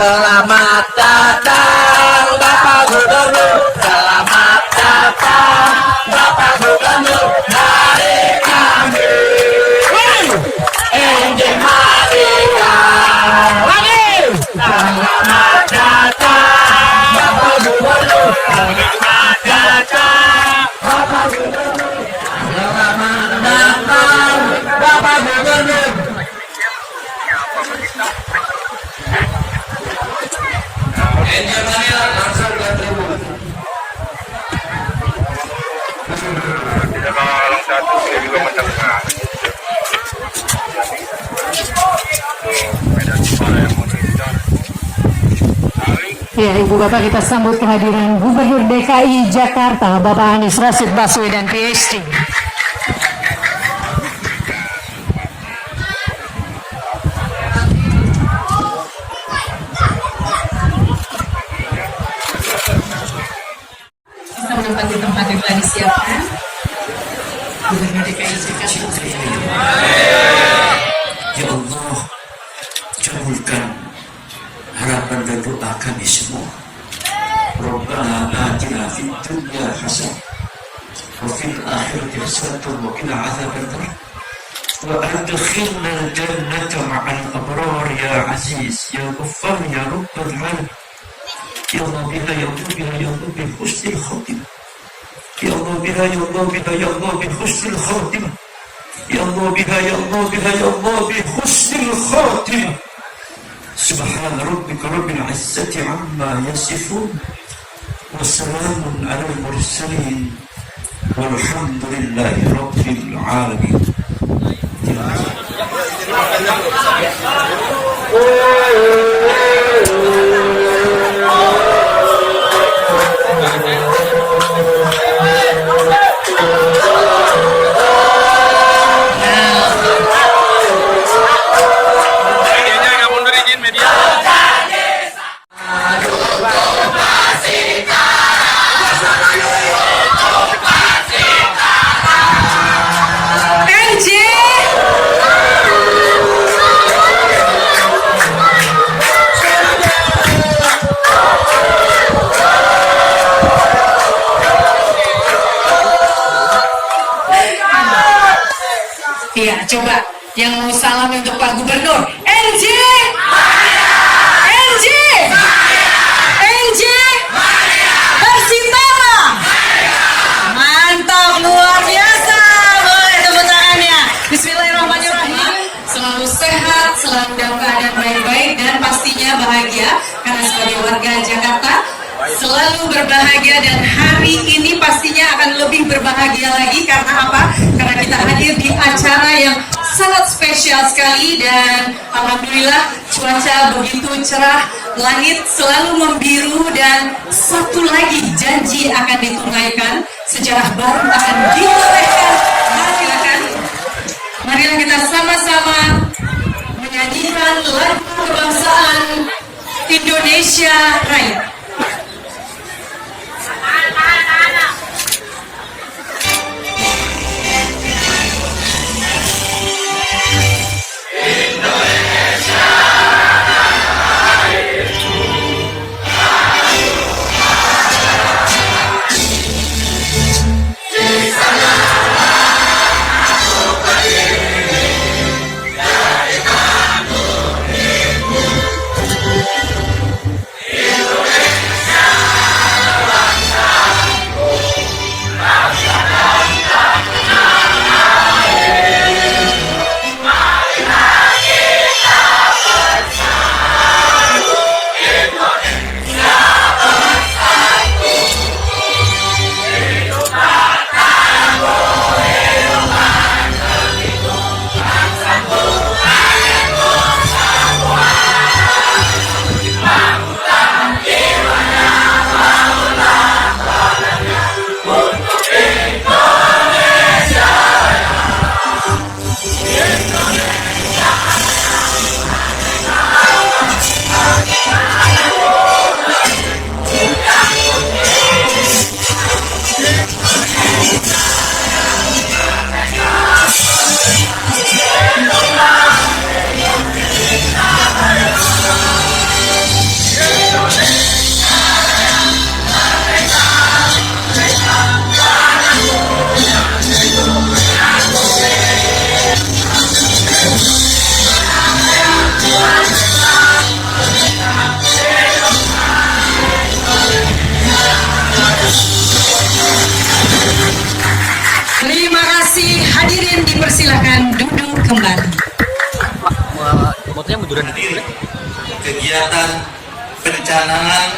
Selamat datang Bapak Gubernur, selamat datang Bapak Gubernur dari kami. Enjing Maria lagi. Selamat datang Bapak Gubernur, selamat datang Bapak Gubernur, selamat datang Bapak Gubernur. Enjing Maria langsung ke tribun. Tidak orang satu dia juga mendengar. Ya, Ibu Bapak, kita sambut kehadiran Gubernur DKI Jakarta Bapak Anies Rashid Baswedan PhD. Bisa menempati tempat yang telah disiapkan. Gubernur DKI Jakarta. Ya Allah, kabulkan harapan dan doa kami semua. Rabbana atina fid dunya hasanah wa fil akhirati hasanah wa qina adzabannar wa adkhilna al-jannata ma'al abrar ya aziz ya ghaffar ya rabbal alamin. Ya Allah biha ya Allah biha ya Allah bi husnil khatimah. Ya Allah biha ya Allah biha ya Allah bi husnil khatimah. Ya Allah biha ya Allah biha ya Allah bi husnil khatimah. سبحان ربك رب العزة عما يصفون وسلام على المرسلين والحمد لله رب العالمين. Iya, coba yang mau salam untuk Pak Gubernur. NJ! NJ! NJ! Persitara! Mantap, luar biasa. Boleh tepuk tangannya. Bismillahirrahmanirrahim. Selalu sehat, selalu dalam keadaan baik-baik, dan pastinya bahagia. Karena sebagai warga Jakarta selalu berbahagia, dan hari ini pastinya akan lebih berbahagia lagi. Karena apa? Karena kita hadir di acara yang sangat spesial sekali, dan alhamdulillah cuaca begitu cerah, langit selalu membiru, dan satu lagi janji akan ditunaikan, sejarah baru akan ditorehkan. Marilah kita sama-sama menyanyikan lagu kebangsaan Indonesia Raya. Indonesia kegiatan pencanangan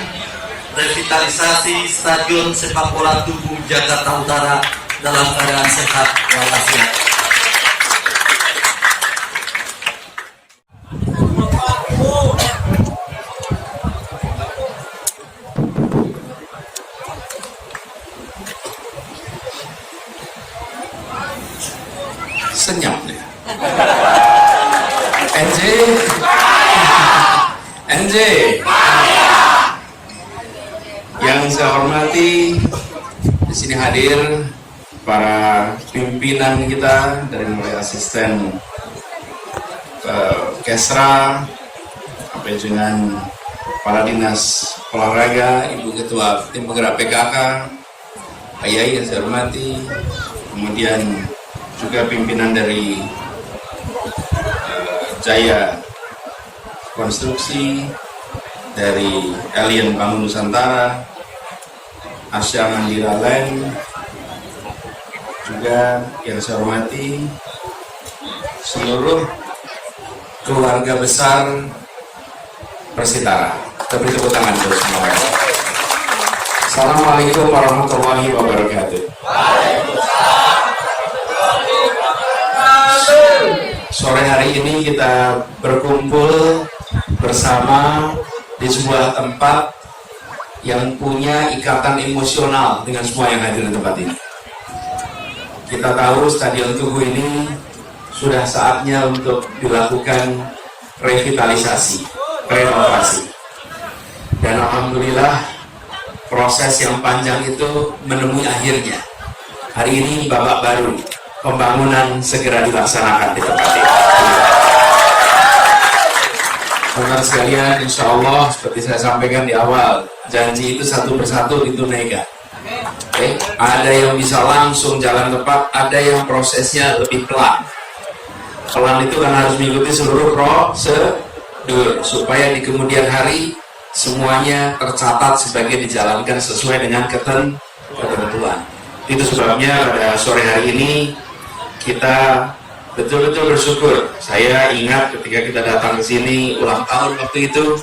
revitalisasi Stadion Sepak Bola Tugu Jakarta Utara dalam keadaan sehat walafiat. Senyap dia. NJ yang saya hormati, di sini hadir para pimpinan kita dari mulai asisten Kesra sampai dengan kepala dinas olahraga, ibu ketua tim penggerak PKK, Ayai yang saya hormati, kemudian juga pimpinan dari Jaya Konstruksi, dari Alien Bangun Nusantara, Asya Mandira Land, juga yang saya hormati seluruh keluarga besar Persitara. Kita beri tepuk tangan untuk semua. Assalamualaikum warahmatullahi wabarakatuh. Sore hari ini kita berkumpul bersama di sebuah tempat yang punya ikatan emosional dengan semua yang hadir di tempat ini. Kita tahu Stadion Tugu ini sudah saatnya untuk dilakukan revitalisasi, renovasi. Dan alhamdulillah proses yang panjang itu menemui akhirnya. Hari ini babak baru, pembangunan segera dilaksanakan di tempat ini. Teman sekalian, insya Allah seperti saya sampaikan di awal, janji itu satu persatu ditunaikan. Okay. Ada yang bisa langsung jalan tepat, ada yang prosesnya lebih pelan. Pelan itu kan harus mengikuti seluruh prosedur supaya di kemudian hari semuanya tercatat sebagai dijalankan sesuai dengan ketentuan. Itu sebabnya pada sore hari ini kita betul-betul bersyukur. Saya ingat ketika kita datang ke sini ulang tahun waktu itu,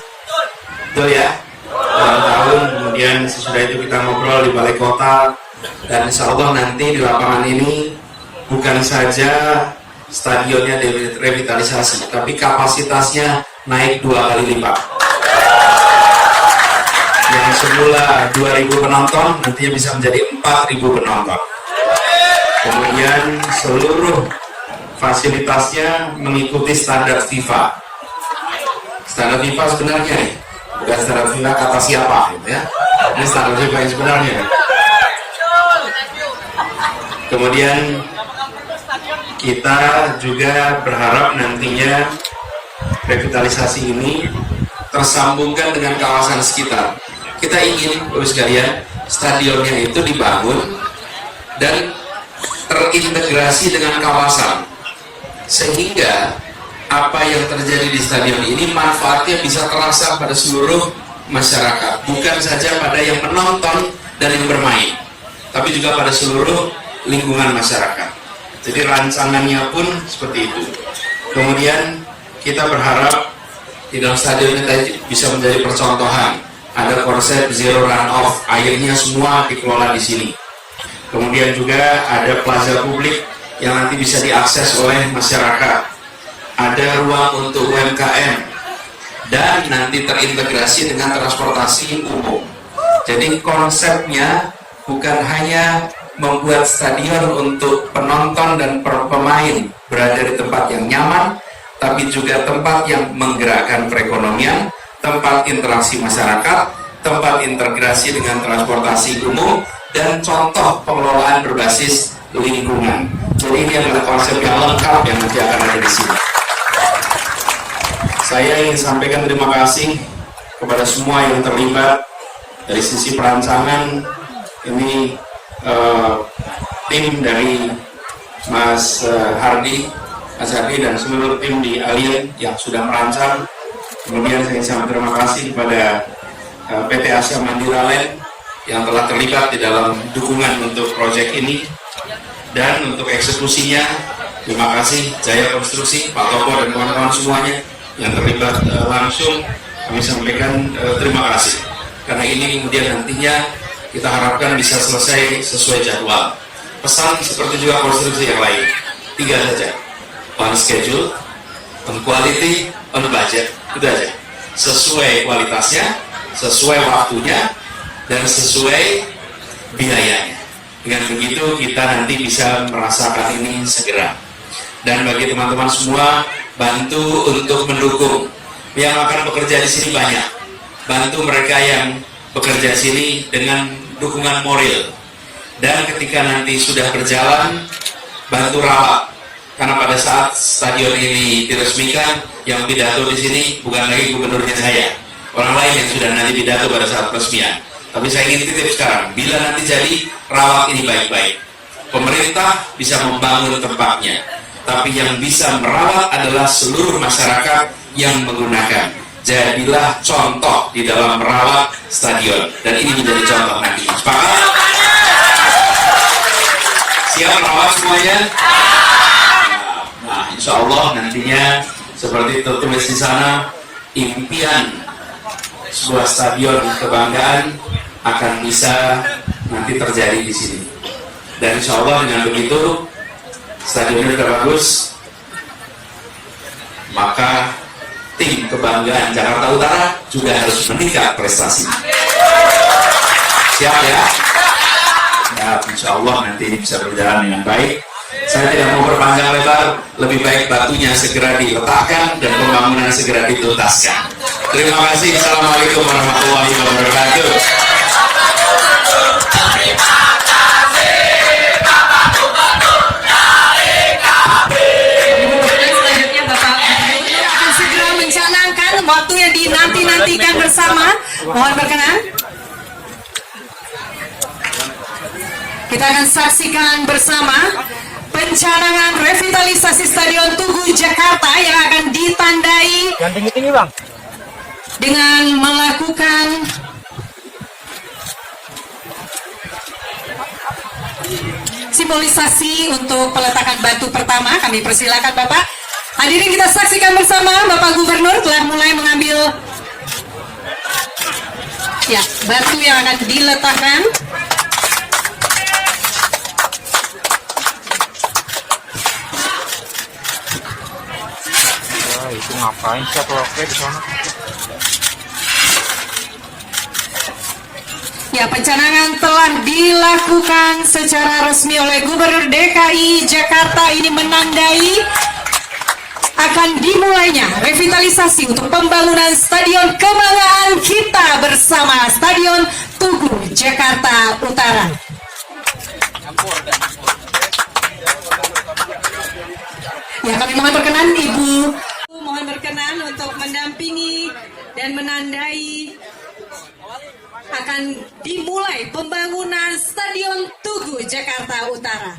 betul ya, ulang tahun. Kemudian sesudah itu kita ngobrol di balai kota, dan insya Allah nanti di lapangan ini bukan saja stadionnya direvitalisasi, tapi kapasitasnya naik 2 kali lipat. Yang semula 2.000 penonton nantinya bisa menjadi 4.000 penonton. Kemudian seluruh fasilitasnya mengikuti standar FIFA. Standar FIFA sebenarnya nih, bukan standar FIFA kata siapa gitu ya. Ini standar FIFA yang sebenarnya. Kemudian kita juga berharap nantinya revitalisasi ini tersambungkan dengan kawasan sekitar. Kita ingin, Bapak sekalian, stadionnya itu dibangun dan terintegrasi dengan kawasan, sehingga apa yang terjadi di stadion ini manfaatnya bisa terasa pada seluruh masyarakat, bukan saja pada yang menonton dan yang bermain, tapi juga pada seluruh lingkungan masyarakat. Jadi rancangannya pun seperti itu. Kemudian kita berharap di dalam stadion ini bisa menjadi percontohan. Ada konsep zero runoff, airnya semua dikelola di sini. Kemudian juga ada plaza publik yang nanti bisa diakses oleh masyarakat. Ada ruang untuk UMKM dan nanti terintegrasi dengan transportasi umum. Jadi konsepnya bukan hanya membuat stadion untuk penonton dan pemain berada di tempat yang nyaman, tapi juga tempat yang menggerakkan perekonomian, tempat interaksi masyarakat, tempat integrasi dengan transportasi umum, dan contoh pengelolaan berbasis lingkungan. Jadi ini adalah konsep yang lengkap yang nanti akan ada di sini. Saya ingin sampaikan terima kasih kepada semua yang terlibat dari sisi perancangan. Ini tim dari Mas Hardi dan seluruh tim di Alien yang sudah merancang. Kemudian saya sangat terima kasih kepada PT Asya Mandira Land yang telah terlibat di dalam dukungan untuk proyek ini, dan untuk eksekusinya terima kasih Jaya Konstruksi, Pak Toko dan kawan-kawan semuanya. yang terlibat langsung, kami sampaikan terima kasih. Karena ini kemudian nantinya kita harapkan bisa selesai sesuai jadwal. Pesan seperti juga konstruksi yang lain, 3 saja: on schedule, on quality, on budget. Itu aja. Sesuai kualitasnya, sesuai waktunya, dan sesuai biayanya. Dengan begitu kita nanti bisa merasakan ini segera. Dan bagi teman-teman semua, bantu untuk mendukung yang akan bekerja di sini banyak. Bantu mereka yang bekerja di sini dengan dukungan moral. Dan ketika nanti sudah berjalan, bantu rawat. Karena pada saat stadion ini diresmikan, yang pidato di sini bukan lagi gubernurnya saya, orang lain yang sudah nanti pidato pada saat peresmian. Tapi saya ingin titip sekarang, bila nanti jadi, rawat ini baik-baik. Pemerintah bisa membangun tempatnya, tapi yang bisa merawat adalah seluruh masyarakat yang menggunakan. Jadilah contoh di dalam merawat stadion, dan ini menjadi contoh nanti. Sepakat? Siap merawat semuanya? Nah, insya Allah nantinya seperti tertulis di sana, impian sebuah stadion kebanggaan akan bisa nanti terjadi di sini. Dan insya Allah dengan begitu stadionnya sudah bagus, maka tim kebanggaan Jakarta Utara juga harus meningkat prestasi. Siap ya? Ya, insya Allah nanti ini bisa berjalan dengan baik. Saya tidak mau berpanjang lebar, lebih baik batunya segera diletakkan dan pembangunan segera dituntaskan. Terima kasih. Assalamualaikum warahmatullahi wabarakatuh. Selanjutnya Bapak Gubernur akan segera mencanangkan waktunya dinanti-nantikan bersama. Mohon berkenan. Kita akan saksikan bersama pencanangan revitalisasi Stadion Tugu Jakarta yang akan ditandai dengan melakukan simbolisasi untuk peletakan batu pertama. Kami persilakan Bapak. Hadirin kita saksikan bersama, Bapak Gubernur telah mulai mengambil ya batu yang akan diletakkan. Itu ngapain sih oke di sana? Ya, pencanangan telah dilakukan secara resmi oleh Gubernur DKI Jakarta. Ini menandai akan dimulainya revitalisasi untuk pembangunan Stadion Kebanggaan kita bersama, Stadion Tugu Jakarta Utara. Ya, kami mohon berkenan Ibu, mohon berkenan untuk mendampingi dan menandai akan dimulai pembangunan Stadion Tugu Jakarta Utara.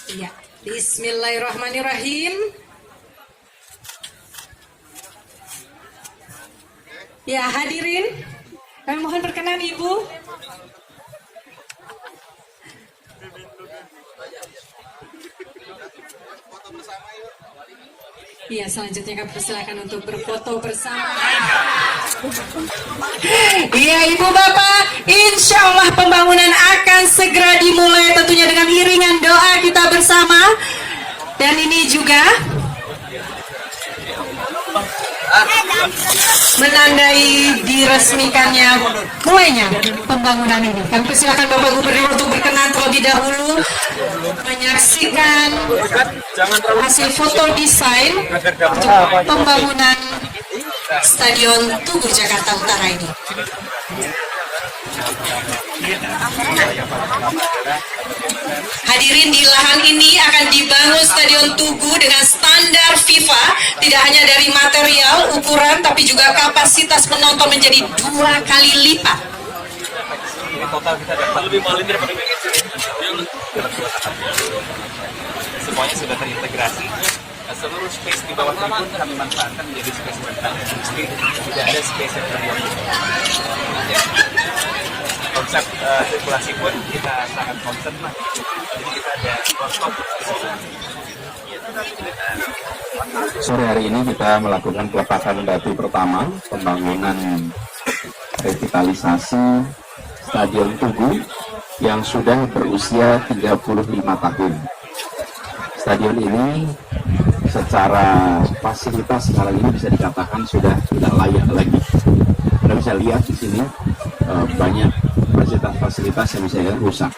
Ya, bismillahirrahmanirrahim. Ya, hadirin, kami mohon berkenan Ibu. Iya, selanjutnya kami persilakan untuk berfoto bersama. Iya, Ibu Bapak, insya Allah pembangunan akan segera dimulai tentunya dengan iringan doa kita bersama. Dan ini juga menandai diresmikannya mulainya pembangunan ini. Kami persilakan Bapak Gubernur untuk berkenan terlebih dahulu menyaksikan hasil foto desain untuk pembangunan Stadion Tugu Jakarta Utara ini. Hadirin, di lahan ini akan dibangun Stadion Tugu dengan standar FIFA, tidak hanya dari material, ukuran, tapi juga kapasitas penonton menjadi 2 kali lipat. Semuanya sudah terintegrasi. Seluruh space di bawah tribun kami manfaatkan menjadi space rental. Tidak ada space yang terbuat. Konsep sirkulasi pun kita sangat concern lah. Jadi kita ada workshop. Sore hari ini kita melakukan peletakan batu pertama pembangunan revitalisasi Stadion Tugu yang sudah berusia 35 tahun. Stadion ini secara fasilitas sekarang ini bisa dikatakan sudah tidak layak lagi. Anda bisa lihat di sini banyak fasilitas yang bisa rusak.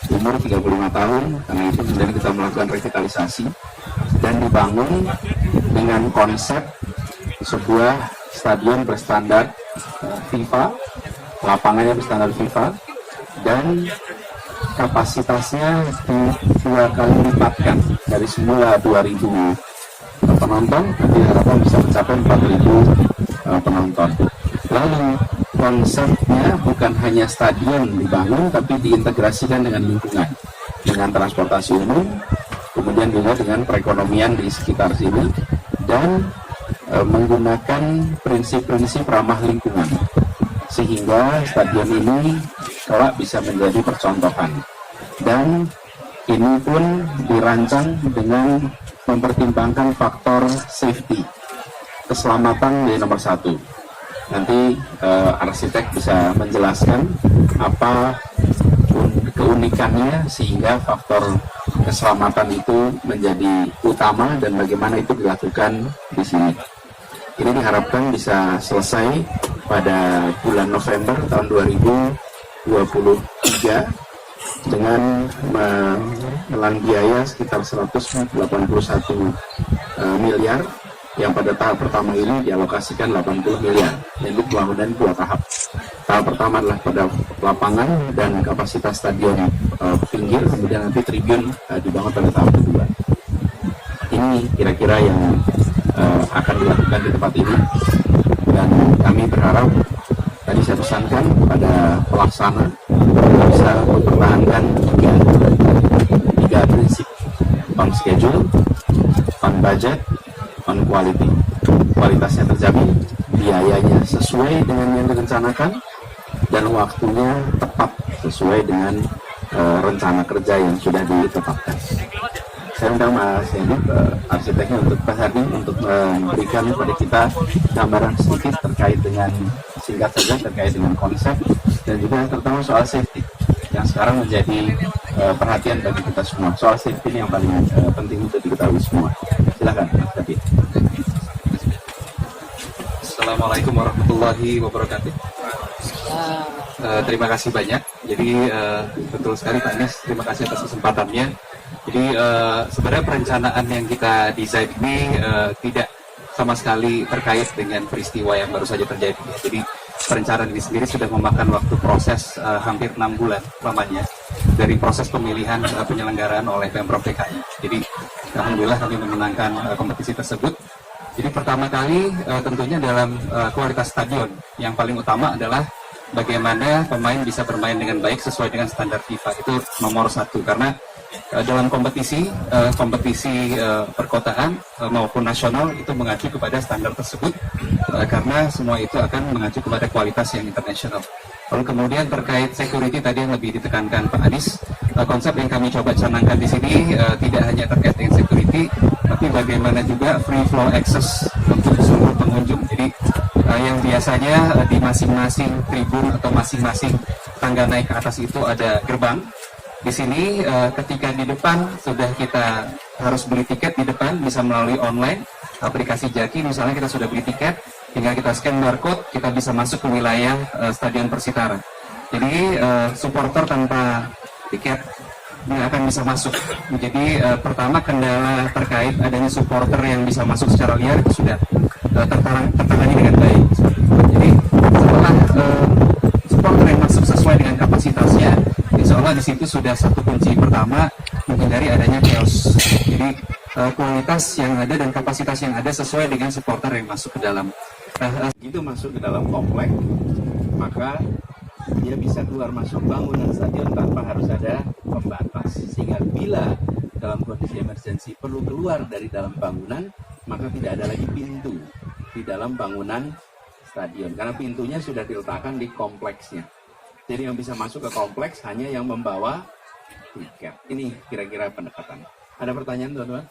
Umur 35 tahun, karena itu kemudian kita melakukan revitalisasi dan dibangun dengan konsep sebuah stadion berstandar FIFA, lapangannya berstandar FIFA, dan kapasitasnya dua kali lipatkan dari semula 2.000 penonton, nanti harapan bisa mencapai 4.000 penonton. Lalu konsepnya bukan hanya stadion dibangun, tapi diintegrasikan dengan lingkungan, dengan transportasi umum, kemudian juga dengan perekonomian di sekitar sini, dan menggunakan prinsip-prinsip ramah lingkungan, sehingga stadion ini kelak bisa menjadi percontohan. Dan ini pun dirancang dengan mempertimbangkan faktor safety, keselamatan di nomor satu. Nanti arsitek bisa menjelaskan apa keunikannya sehingga faktor keselamatan itu menjadi utama dan bagaimana itu dilakukan di sini. Ini diharapkan bisa selesai pada bulan November tahun 2023 dengan menelan biaya sekitar 181 miliar, yang pada tahap pertama ini dialokasikan 80 miliar. Jadi pembangunan dua tahap. Tahap pertama adalah pada lapangan dan kapasitas stadion pinggir, kemudian nanti tribun dibangun pada tahap kedua. Ini kira-kira yang akan dilakukan di tempat ini, dan kami berharap, tadi saya pesankan pada pelaksana bisa mempertahankan tiga prinsip: on schedule, on budget, on quality. Kualitasnya terjamin, biayanya sesuai dengan yang direncanakan, dan waktunya tepat sesuai dengan rencana kerja yang sudah ditetapkan. Saya undang Mas Hendy, arsiteknya, untuk Pak Hardi, untuk memberikan kepada kita gambaran sedikit terkait dengan, singkat saja, terkait dengan konsep dan juga terutama soal safety yang sekarang menjadi perhatian bagi kita semua. Soal safety ini yang paling penting untuk diketahui semua. Silakan Mas Hardi. Assalamualaikum warahmatullahi wabarakatuh. Terima kasih banyak. Jadi betul sekali Pak Anies, terima kasih atas kesempatannya. Jadi sebenarnya perencanaan yang kita desain ini tidak sama sekali terkait dengan peristiwa yang baru saja terjadi. Jadi perencanaan ini sendiri sudah memakan waktu proses hampir 6 bulan lamanya dari proses pemilihan penyelenggaraan oleh Pemprov DKI. Jadi alhamdulillah kami memenangkan kompetisi tersebut. Jadi pertama kali tentunya dalam kualitas stadion yang paling utama adalah bagaimana pemain bisa bermain dengan baik sesuai dengan standar FIFA. Itu nomor satu, karena dalam kompetisi perkotaan maupun nasional itu mengacu kepada standar tersebut, karena semua itu akan mengacu kepada kualitas yang internasional. Lalu kemudian terkait security tadi yang lebih ditekankan Pak Anies, konsep yang kami coba canangkan di sini tidak hanya terkait dengan security, tapi bagaimana juga free flow access untuk seluruh pengunjung. Jadi yang biasanya di masing-masing tribun atau masing-masing tangga naik ke atas itu ada gerbang. Di sini ketika di depan sudah kita harus beli tiket, di depan bisa melalui online aplikasi Jaki, misalnya kita sudah beli tiket, tinggal kita scan barcode, kita bisa masuk ke wilayah Stadion Persitara. Jadi supporter tanpa tiket nggak akan bisa masuk. Jadi pertama kendala terkait adanya supporter yang bisa masuk secara liar itu sudah tertangani dengan baik. Jadi setelah supporter yang masuk sesuai dengan kapasitasnya, insya Allah di situ sudah satu kunci pertama, menghindari adanya chaos. Jadi kualitas yang ada dan kapasitas yang ada sesuai dengan supporter yang masuk ke dalam. Begitu masuk ke dalam komplek, maka dia bisa keluar masuk bangunan stadion tanpa harus ada pembatas, sehingga bila dalam kondisi emergensi perlu keluar dari dalam bangunan, maka tidak ada lagi pintu di dalam bangunan stadion, karena pintunya sudah diletakkan di kompleksnya. Jadi yang bisa masuk ke kompleks hanya yang membawa tiket. Ini kira-kira pendekatan. Ada pertanyaan teman-teman?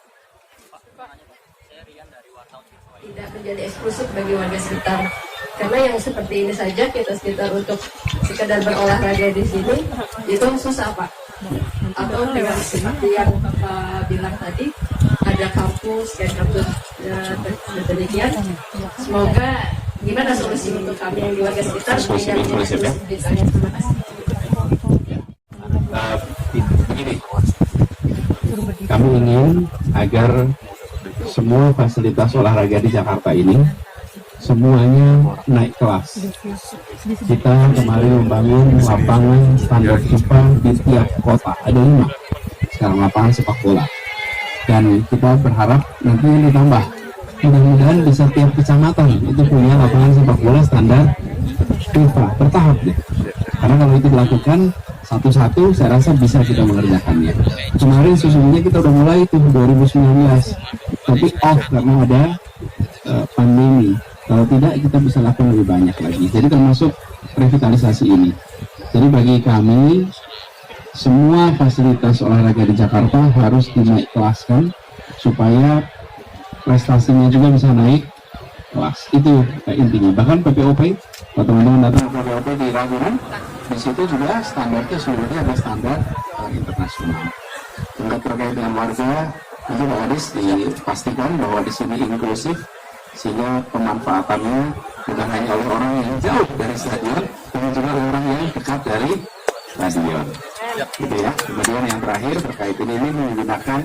Tidak menjadi eksklusif bagi warga sekitar, karena yang seperti ini saja kita sekitar untuk sekedar berolahraga di sini itu susah Pak. Atau dengan seperti yang Bapak bilang tadi, ada kampus kayak kampus demikian. Semoga gimana solusi untuk kami yang di warga sekitar sehingga menjadi eksklusif di sana. Terima kasih. Begini, kami ingin agar semua fasilitas olahraga di Jakarta ini semuanya naik kelas. Kita kemarin membangun lapangan standar FIFA di tiap kota, ada 5 sekarang lapangan sepak bola, dan kita berharap nanti ditambah, mudah-mudahan bisa tiap kecamatan itu punya lapangan sepak bola standar FIFA bertahap deh. Karena kalau itu dilakukan satu-satu, saya rasa bisa kita mengerjakannya. Kemarin sesungguhnya kita udah mulai itu 2019, tapi off karena ada pandemi. Kalau tidak, kita bisa lakukan lebih banyak lagi. Jadi termasuk revitalisasi ini. Jadi bagi kami, semua fasilitas olahraga di Jakarta harus dinaik kelaskan supaya prestasinya juga bisa naik kelas. Itu intinya. Bahkan PPOP, kalau teman-teman datang ke PPOP di Ragunan, di situ juga standarnya seluruhnya ada standar internasional. Untuk terkait dengan warga, itu Pak Adis dipastikan bahwa di sini inklusif, sehingga pemanfaatannya bukan hanya oleh orang yang jauh dari stadion, tapi juga oleh orang yang dekat dari stadion. Gitu ya. Kemudian yang terakhir terkait ini menggunakan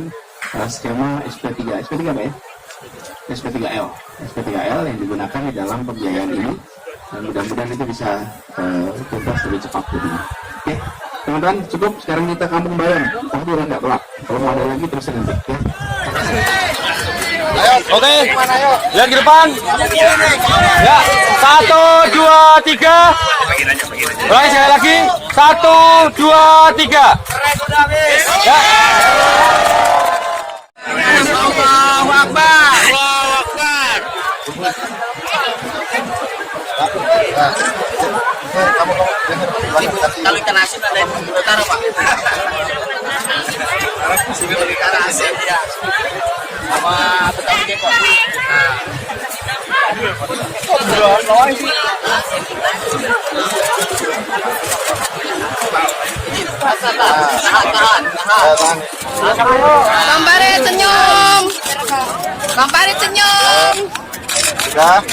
skema SP3 Pak ya? SP3L yang digunakan di dalam pembiayaan ini, dan mudah-mudahan itu bisa tuntas lebih cepat. Oke, teman-teman, cukup. Sekarang kita kampung bayam, tapi udah nggak telat. Kalau mau ada lagi terus nanti ya. Ayo, oke. Lihat ke depan. Ya, 1, 2, 3. Baik, sekali lagi. 1, 2, 3. Ya. Allahu Akbar. Allahu Akbar. Kalau ikan asin ada di utara Pak. Sini ikan asin ya. Sama Betawi Depok. Kampare senyum. Kampare senyum. Sudah.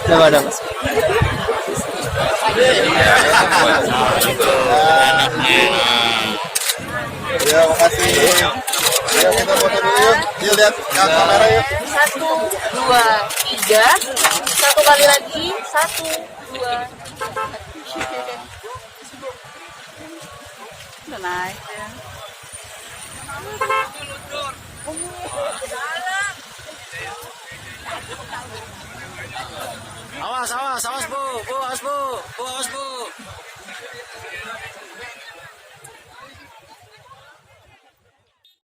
Coba ada Mas. Ya, makasih. Ya, kita foto dulu yuk. Yuk lihat ke kamera yuk. 1, 2, 3. 1 kali lagi. 1, 2. Udah naik ya. Awas, awas, awas Bu, awas Bu, awas Bu.